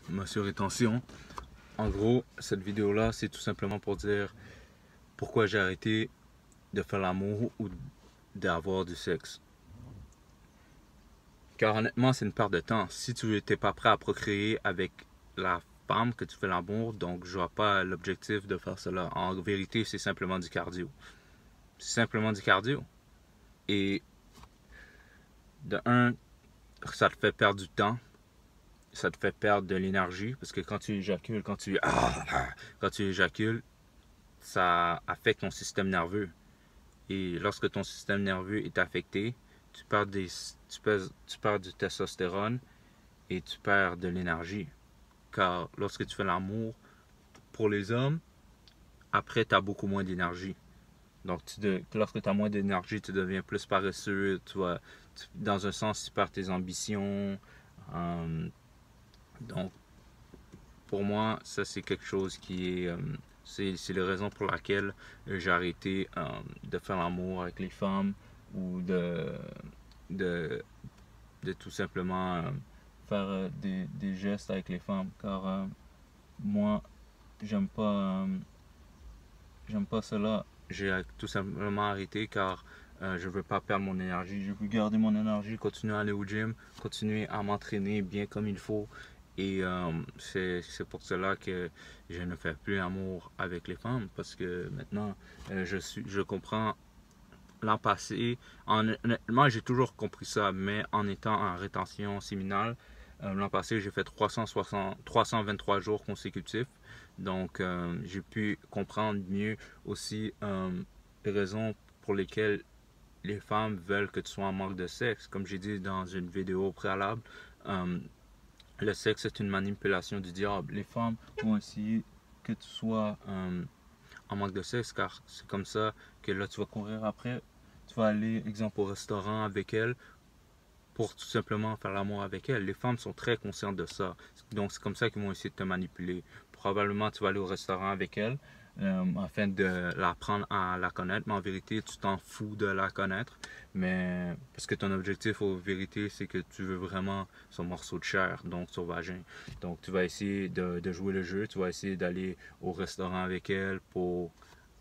Monsieur Rétention. En gros, cette vidéo-là, c'est tout simplement pour dire pourquoi j'ai arrêté de faire l'amour ou d'avoir du sexe. Car honnêtement, c'est une perte de temps. Si tu n'étais pas prêt à procréer avec la femme que tu fais l'amour, donc je vois pas l'objectif de faire cela. En vérité, c'est simplement du cardio. C'est simplement du cardio. Et de un, ça te fait perdre du temps. Ça te fait perdre de l'énergie parce que quand tu éjacules, quand tu éjacules, ça affecte ton système nerveux. Et lorsque ton système nerveux est affecté, tu perds du testostérone et tu perds de l'énergie. Car lorsque tu fais l'amour, pour les hommes, après, tu as beaucoup moins d'énergie. Donc, lorsque tu as moins d'énergie, tu deviens plus paresseux. Dans un sens, tu perds tes ambitions. Donc, pour moi, ça, c'est quelque chose qui est... c'est la raison pour laquelle j'ai arrêté de faire l'amour avec les femmes ou de, de tout simplement faire des gestes avec les femmes. Car moi, j'aime pas, j'aime pas cela. J'ai tout simplement arrêté car je veux pas perdre mon énergie. Je veux garder mon énergie, continuer à aller au gym, continuer à m'entraîner bien comme il faut. Et c'est pour cela que je ne fais plus l'amour avec les femmes parce que maintenant je comprends l'an passé. Honnêtement, j'ai toujours compris ça, mais en étant en rétention séminale, l'an passé, j'ai fait 323 jours consécutifs. Donc, j'ai pu comprendre mieux aussi les raisons pour lesquelles les femmes veulent que tu sois en manque de sexe. Comme j'ai dit dans une vidéo préalable, euh, le sexe est une manipulation du diable. Les femmes vont essayer que tu sois en manque de sexe car c'est comme ça que là tu vas courir après. Tu vas aller, exemple, au restaurant avec elles pour tout simplement faire l'amour avec elles. Les femmes sont très conscientes de ça. Donc c'est comme ça qu'ils vont essayer de te manipuler. Probablement tu vas aller au restaurant avec elles afin de l'apprendre à la connaître, mais en vérité tu t'en fous de la connaître, mais parce que ton objectif en vérité c'est que tu veux vraiment son morceau de chair, donc son vagin. Donc tu vas essayer de jouer le jeu, tu vas essayer d'aller au restaurant avec elle pour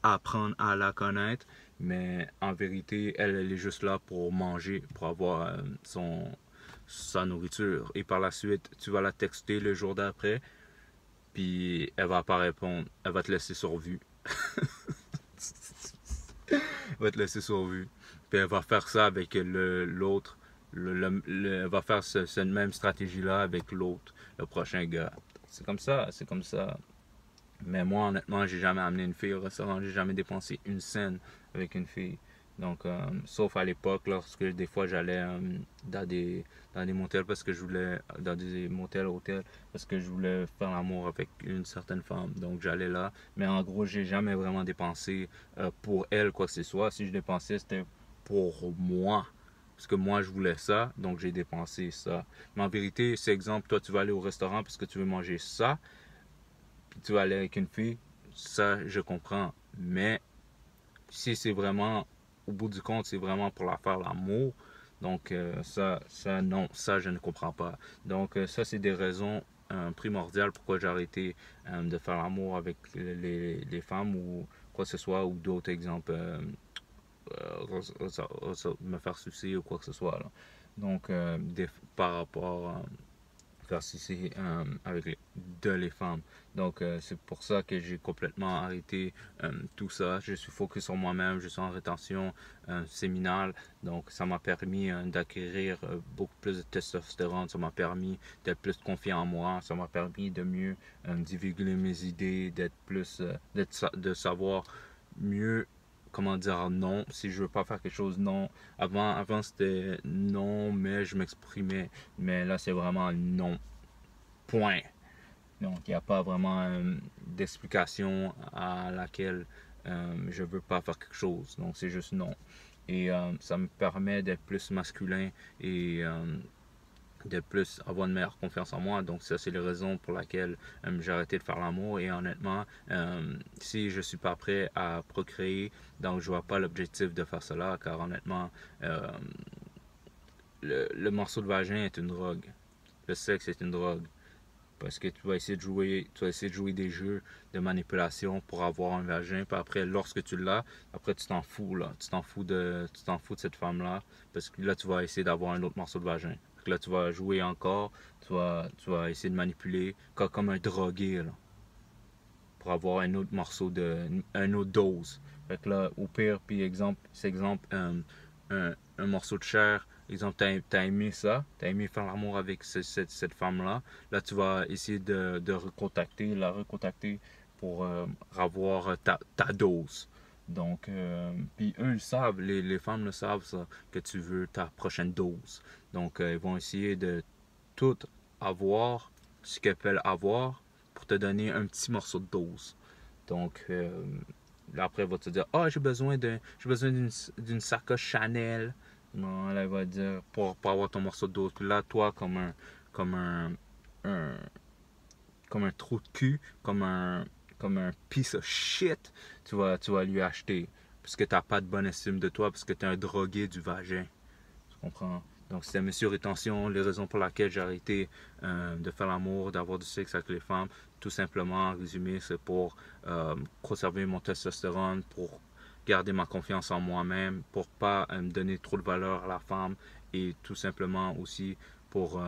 apprendre à la connaître, mais en vérité, elle est juste là pour manger, pour avoir sa nourriture. Et par la suite, tu vas la texter le jour d'après, puis elle va pas répondre. Elle va te laisser sur vue. Elle va te laisser sur vue. Puis elle va faire ça avec l'autre. Elle va faire cette même stratégie-là avec l'autre, le prochain gars. C'est comme ça, c'est comme ça. Mais moi, honnêtement, j'ai jamais amené une fille au restaurant. J'ai jamais dépensé une scène avec une fille. Donc, sauf à l'époque, lorsque des fois j'allais dans des motels parce que je voulais, dans des motels, hôtels, parce que je voulais faire l'amour avec une certaine femme. Donc, j'allais là. Mais en gros, j'ai jamais vraiment dépensé pour elle quoi que ce soit. Si je dépensais, c'était pour moi. Parce que moi, je voulais ça, donc j'ai dépensé ça. Mais en vérité, c'est exemple, toi, tu vas aller au restaurant parce que tu veux manger ça puis tu vas aller avec une fille, ça, je comprends. Mais si c'est vraiment, au bout du compte, c'est vraiment pour la faire l'amour, donc non, ça, je ne comprends pas. Donc, ça, c'est des raisons primordiales pourquoi j'ai arrêté de faire l'amour avec les femmes ou quoi que ce soit, ou d'autres exemples, me faire sucer ou quoi que ce soit. Là. Donc, par rapport c'est avec les femmes. Donc, c'est pour ça que j'ai complètement arrêté tout ça. Je suis focus sur moi-même, je suis en rétention séminale. Donc, ça m'a permis d'acquérir beaucoup plus de testostérone. Ça m'a permis d'être plus confiant en moi. Ça m'a permis de mieux divulguer mes idées, de savoir mieux comment dire non si je veux pas faire quelque chose non avant c'était non mais je m'exprimais mais là c'est vraiment non point. Donc, il n'y a pas vraiment d'explication à laquelle je veux pas faire quelque chose. Donc, c'est juste non. Et ça me permet d'être plus masculin et de plus avoir une meilleure confiance en moi. Donc, ça, c'est les raisons pour lesquelles j'ai arrêté de faire l'amour. Et honnêtement, si je suis pas prêt à procréer, donc je vois pas l'objectif de faire cela, car honnêtement, le morceau de vagin est une drogue. Le sexe est une drogue. Parce que tu vas essayer de jouer des jeux de manipulation pour avoir un vagin. Puis après, lorsque tu l'as, après tu t'en fous là. Tu t'en fous de cette femme-là. Parce que là, tu vas essayer d'avoir un autre morceau de vagin. Donc là, tu vas jouer encore. Tu vas essayer de manipuler comme un drogué là. Pour avoir un autre un autre dose. Fait que là, au pire, puis un morceau de chair, exemple, t'as aimé ça, t'as aimé faire l'amour avec cette femme-là, là, tu vas essayer de la recontacter pour avoir ta dose. Donc, puis eux, ils savent, les femmes le savent, ça, que tu veux ta prochaine dose. Donc, ils vont essayer de tout avoir, ce qu'elles peuvent avoir, pour te donner un petit morceau de dose. Donc, là, après, elle va te dire, ah, j'ai besoin d'une sacoche Chanel. Non, elle va dire, pour avoir ton morceau de dose. Puis là, toi, comme un, comme un trou de cul, comme un piece of shit, tu vas lui acheter. Parce que t'as pas de bonne estime de toi, parce que t'es un drogué du vagin. Tu comprends? Donc, c'était Monsieur Rétention, les raisons pour lesquelles j'ai arrêté de faire l'amour, d'avoir du sexe avec les femmes. Tout simplement, en résumé, c'est pour conserver mon testostérone, pour garder ma confiance en moi-même, pour pas me donner trop de valeur à la femme et tout simplement aussi pour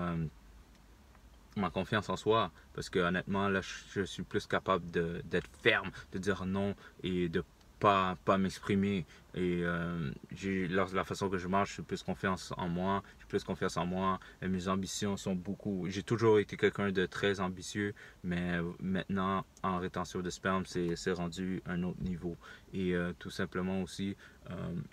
ma confiance en soi. Parce que honnêtement, là, je suis plus capable d'être ferme, de dire non et de pas m'exprimer. Et la façon que je marche, j'ai plus confiance en moi. J'ai plus confiance en moi. Et mes ambitions sont beaucoup. J'ai toujours été quelqu'un de très ambitieux, mais maintenant, en rétention de sperme, c'est rendu un autre niveau. Et tout simplement aussi,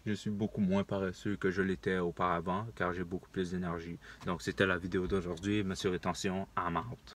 je suis beaucoup moins paresseux que je l'étais auparavant, car j'ai beaucoup plus d'énergie. Donc, c'était la vidéo d'aujourd'hui. Monsieur Rétention, I'm out.